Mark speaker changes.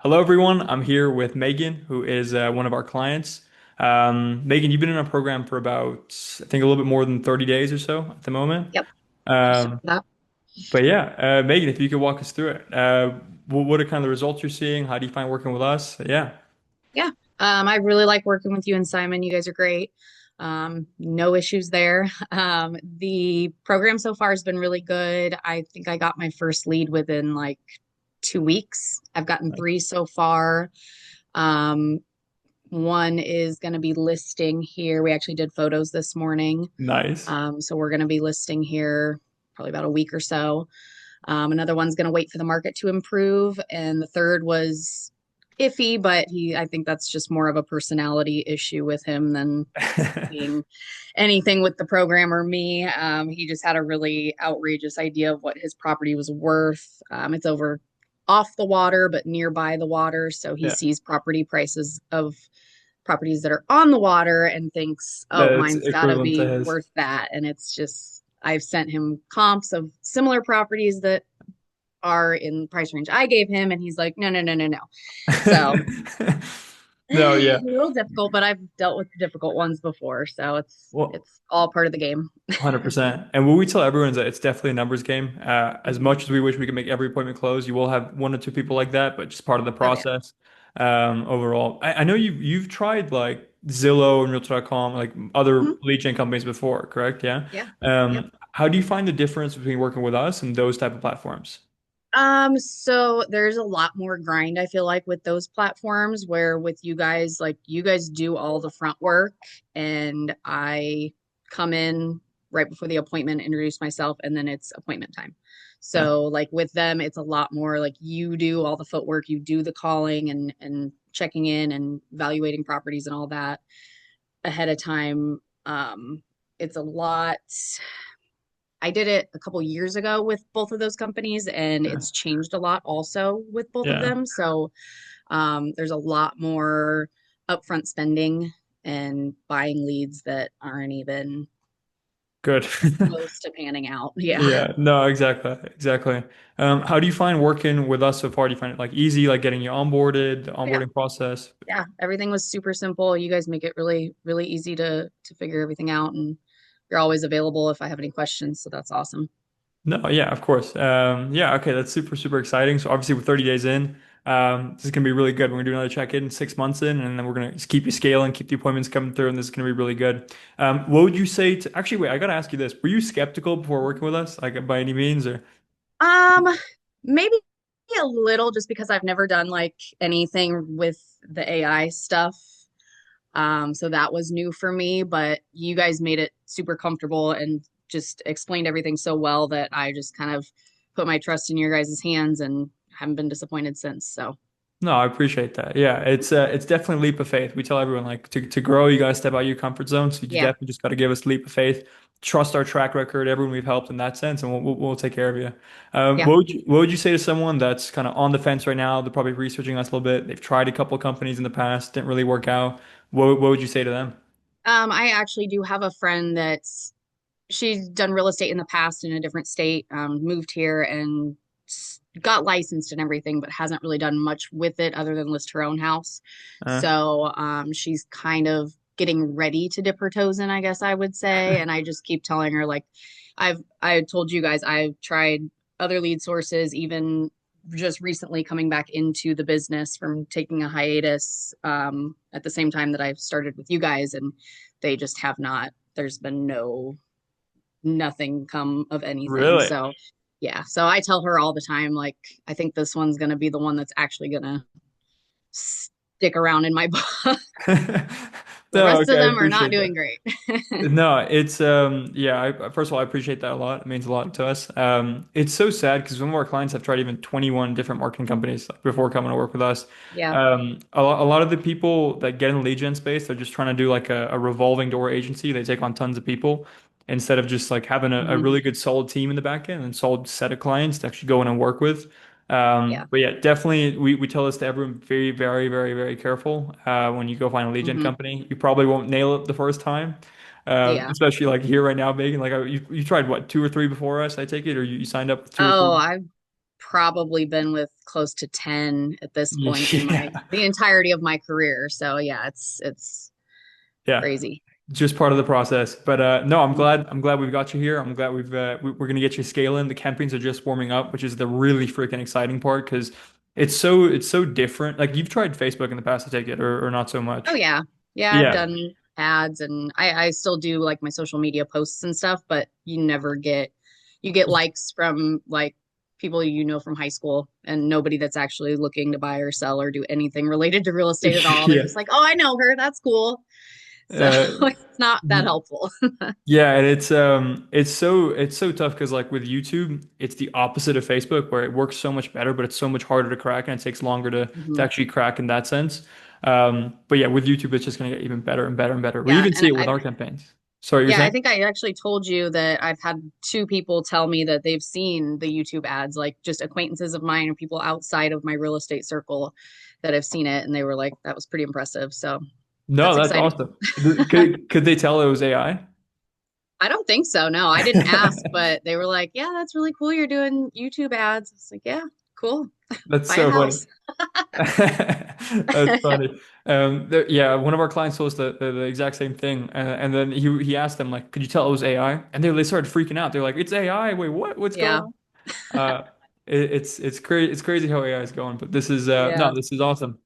Speaker 1: Hello, everyone. I'm here with Megan, who is one of our clients. Megan, you've been in our program for about, I think, a little bit more than 30 days or so at the moment.
Speaker 2: Yep. Just
Speaker 1: Um,
Speaker 2: that.
Speaker 1: but yeah, Megan, if you could walk us through it, what are kind of the results you're seeing? How do you find working with us? Yeah,
Speaker 2: Yeah. I really like working with you and Simon. You guys are great. No issues there. The program so far has been really good. I think I got my first lead within like 2 weeks. I've gotten three so far. Um, One is going to be listing here. We actually did photos this morning.
Speaker 1: nice.
Speaker 2: So we're going to be listing here probably about a week or so. Another one's going to wait for the market to improve. And the third was iffy, but I think that's just more of a personality issue with him than being anything with the program or me. He just had a really outrageous idea of what his property was worth. It's over off the water, but nearby the water. So he
Speaker 1: Yeah,
Speaker 2: sees property prices of properties that are on the water and thinks, oh,
Speaker 1: that's
Speaker 2: mine's got to
Speaker 1: equivalent to
Speaker 2: be
Speaker 1: his.
Speaker 2: worth that. And it's just, I've sent him comps of similar properties that are in price range I gave him, and he's like, no, no, no, no, no. So
Speaker 1: No, yeah.
Speaker 2: a little difficult, but I've dealt with difficult ones before, so it's
Speaker 1: Well,
Speaker 2: it's all part of the game.
Speaker 1: 100%. And what we tell everyone is that it's definitely a numbers game. As
Speaker 2: Mhm.
Speaker 1: much as we wish we could make every appointment close, you will have one or two people like that, but just part of the
Speaker 2: Oh yeah.
Speaker 1: process. Overall, I know you've tried like Zillow and Realtor.com, like other
Speaker 2: Mhm.
Speaker 1: lead gen companies before, correct? Yeah.
Speaker 2: Yeah. Yep.
Speaker 1: How do you find the difference between working with us and those type of platforms?
Speaker 2: So there's a lot more grind, I feel like, with those platforms where with you guys, like you guys do all the front work and I come in right before the appointment, introduce myself, and then it's appointment time.
Speaker 1: Yeah.
Speaker 2: So like with them, it's a lot more like you do all the footwork, you do the calling and checking in and evaluating properties and all that ahead of time. It's a lot. I did it a couple years ago with both of those companies, and
Speaker 1: Yeah.
Speaker 2: it's changed a lot also with both of
Speaker 1: Yeah.
Speaker 2: them. So there's a lot more upfront spending and buying leads that aren't even
Speaker 1: Good.
Speaker 2: close to panning out. Yeah.
Speaker 1: Yeah, no, exactly, exactly. How do you find working with us so far? Do you find it like easy, like getting you onboarded, the
Speaker 2: Yeah.
Speaker 1: onboarding process?
Speaker 2: Yeah. Everything was super simple. You guys make it really, really easy to figure everything out. And you're always available if I have any questions. So that's awesome.
Speaker 1: No, yeah, of course. Yeah, okay, that's super, super exciting. So obviously we're 30 days in. This is gonna be really good. We're gonna do another check-in 6 months in, and then we're gonna just keep you scaling, keep the appointments coming through, and this is gonna be really good. What would you say to actually wait, I gotta ask you this. Were you skeptical before working with us, like by any means, or
Speaker 2: Um, Maybe a little just because I've never done like anything with the AI stuff. So that was new for me, but you guys made it super comfortable and just explained everything so well that I just kind of put my trust in your guys' hands and haven't been disappointed since. So
Speaker 1: no, I appreciate that. Yeah, it's definitely a leap of faith. We tell everyone like to grow, you gotta step out of your comfort zone. So you
Speaker 2: yeah,
Speaker 1: definitely just gotta give us a leap of faith. Trust our track record, everyone we've helped in that sense, and we'll take care of you.
Speaker 2: yeah.
Speaker 1: What would you say to someone that's kind of on the fence right now? They're probably researching us a little bit. They've tried a couple of companies in the past, didn't really work out. What would you say to them?
Speaker 2: I actually do have a friend that's she's done real estate in the past in a different state, moved here and got licensed and everything, but hasn't really done much with it other than list her own house.
Speaker 1: Uh,
Speaker 2: So she's kind of getting ready to dip her toes in, I guess I would say. And I just keep telling her, like, I told you guys, I've tried other lead sources, even just recently coming back into the business from taking a hiatus at the same time that I've started with you guys, and they just have not. There's been nothing come of anything.
Speaker 1: really?
Speaker 2: So yeah, so I tell her all the time, like, I think this one's gonna be the one that's actually gonna stick around in my book. The
Speaker 1: No,
Speaker 2: rest
Speaker 1: okay,
Speaker 2: of
Speaker 1: I
Speaker 2: them are not
Speaker 1: appreciate that.
Speaker 2: doing great.
Speaker 1: No, it's yeah, first of all I appreciate that a lot. It means a lot to us. It's so sad because some of our clients have tried even 21 different marketing companies like, before coming to work with us.
Speaker 2: Yeah.
Speaker 1: A lot of the people that get in the lead gen space, they're just trying to do like a revolving door agency. They take on tons of people instead of just like having a
Speaker 2: Hmm.
Speaker 1: really good solid team in the back end and solid set of clients to actually go in and work with.
Speaker 2: Yeah.
Speaker 1: But yeah, definitely we tell this to everyone, very, very, very, very careful when you go find a lead gen
Speaker 2: Hmm.
Speaker 1: company. You probably won't nail it the first time.
Speaker 2: Yeah.
Speaker 1: Especially like here right now, Megan. Like you tried what, two or three before us? I take it, or you signed up with two or
Speaker 2: Oh,
Speaker 1: three?
Speaker 2: probably been with close to 10 at this point in my
Speaker 1: Yeah.
Speaker 2: the entirety of my career. So yeah, it's
Speaker 1: Yeah.
Speaker 2: crazy.
Speaker 1: Just part of the process. But no, I'm glad we've got you here. I'm glad we're gonna get you scaling. The campaigns are just warming up, which is the really freaking exciting part because it's so different. Like you've tried Facebook in the past, I take it, or not so
Speaker 2: Oh
Speaker 1: much.
Speaker 2: yeah. Yeah, I've
Speaker 1: Yeah.
Speaker 2: done ads and I still do like my social media posts and stuff, but you get likes from like people you know from high school and nobody that's actually looking to buy or sell or do anything related to real estate at all. They're
Speaker 1: Yeah.
Speaker 2: just like, "Oh, I know her. That's cool." So
Speaker 1: Uh,
Speaker 2: it's not that helpful.
Speaker 1: Yeah, and it's so tough because like with YouTube, it's the opposite of Facebook where it works so much better, but it's so much harder to crack and it takes longer to
Speaker 2: Mhm.
Speaker 1: actually crack in that sense. But yeah, with YouTube, it's just gonna get even better and better and better. We
Speaker 2: Yeah,
Speaker 1: even
Speaker 2: and
Speaker 1: see it with
Speaker 2: I
Speaker 1: our campaigns. Sorry, you're
Speaker 2: yeah, I
Speaker 1: saying?
Speaker 2: think I actually told you that I've had two people tell me that they've seen the YouTube ads, like just acquaintances of mine or people outside of my real estate circle that have seen it, and they were like, that was pretty impressive. So
Speaker 1: No,
Speaker 2: that's
Speaker 1: that's
Speaker 2: exciting.
Speaker 1: awesome. Could they tell it was AI?
Speaker 2: I don't think so. No, I didn't ask, but they were like, yeah, that's really cool. You're doing YouTube ads. It's like, yeah, cool.
Speaker 1: That's
Speaker 2: Buy a
Speaker 1: so funny.
Speaker 2: house.
Speaker 1: That's funny. Yeah, one of our clients told us the exact same thing, and then he asked them like, "Could you tell it was AI?" And they started freaking out. They're like, "It's AI! Wait, what? What's going
Speaker 2: Yeah.
Speaker 1: on?" It's crazy. It's crazy how AI is going. But this is
Speaker 2: Yeah.
Speaker 1: no, this is awesome.